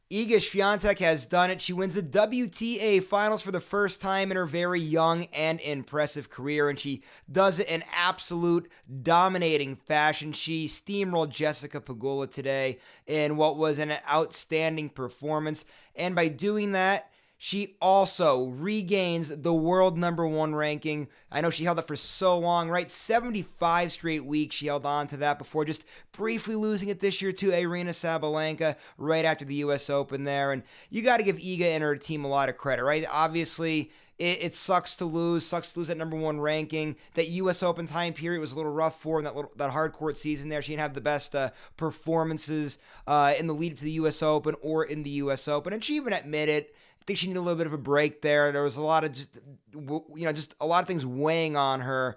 Iga Swiatek has done it. She wins the WTA Finals for the first time in her very young and impressive career, and she does it in absolute dominating fashion. She steamrolled Jessica Pegula today in what was an outstanding performance, and by doing that, she also regains the world number one ranking. I know she held it for so long, right? 75 straight weeks she held on to that before just briefly losing it this year to Aryna Sabalenka right after the U.S. Open there. And you got to give Iga and her team a lot of credit, right? Obviously, it sucks to lose that number one ranking. That U.S. Open time period was a little rough for her in that hard court season there. She didn't have the best performances in the lead up to the U.S. Open or in the U.S. Open. And she even admitted, I think she needed a little bit of a break there. There was a lot of just a lot of things weighing on her,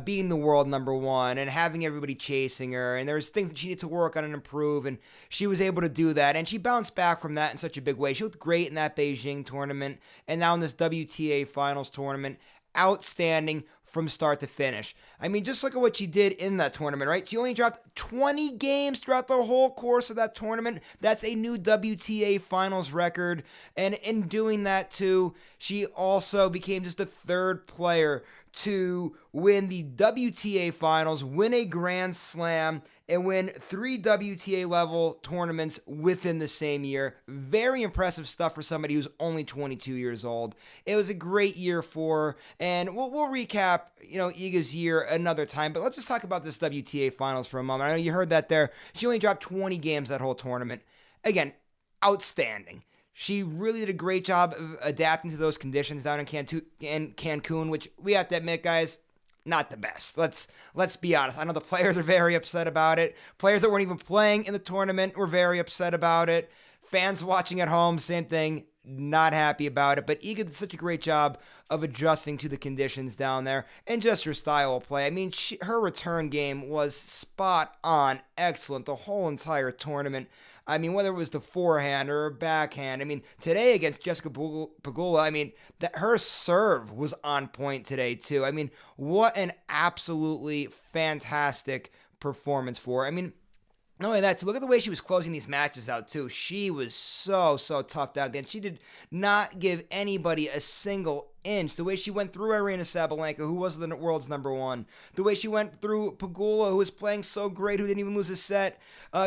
being the world number one and having everybody chasing her. And there's things that she needed to work on and improve. And she was able to do that. And she bounced back from that in such a big way. She looked great in that Beijing tournament. And now in this WTA Finals tournament, outstanding from start to finish. I mean, just look at what she did in that tournament, right? She only dropped 20 games throughout the whole course of that tournament. That's a new WTA Finals record. And in doing that, too, she also became just the third player to win the WTA Finals, win a Grand Slam, and win 3 WTA level tournaments within the same year. Very impressive stuff for somebody who's only 22 years old. It was a great year for her, and we'll recap, Iga's year another time, but let's just talk about this WTA Finals for a moment. I know you heard that there. She only dropped 20 games that whole tournament. Again, outstanding. She really did a great job of adapting to those conditions down in Cancun, which we have to admit, guys, not the best. Let's be honest. I know the players are very upset about it. Players that weren't even playing in the tournament were very upset about it. Fans watching at home, same thing, not happy about it. But Iga did such a great job of adjusting to the conditions down there and just her style of play. I mean, her return game was spot on, excellent the whole entire tournament. I mean, whether it was the forehand or backhand. I mean, today against Jessica Pegula, I mean, her serve was on point today, too. I mean, what an absolutely fantastic performance for her. I mean, not only that, to look at the way she was closing these matches out, too. She was so tough down at the end. She did not give anybody a single inch. The way she went through Aryna Sabalenka, who was the world's number one. The way she went through Pegula, who was playing so great, who didn't even lose a set,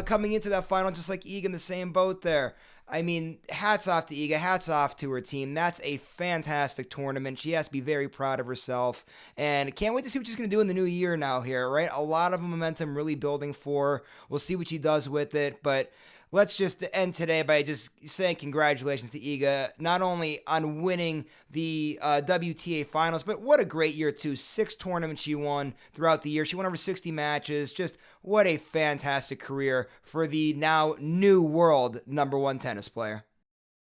coming into that final, just like Iga in the same boat there. I mean, hats off to Iga, hats off to her team. That's a fantastic tournament. She has to be very proud of herself. And can't wait to see what she's going to do in the new year now here, right? A lot of momentum really building for her. We'll see what she does with it. But let's just end today by just saying congratulations to Iga, not only on winning the WTA Finals, but what a great year, too. 6 tournaments she won throughout the year. She won over 60 matches. Just what a fantastic career for the now new world number one tennis player.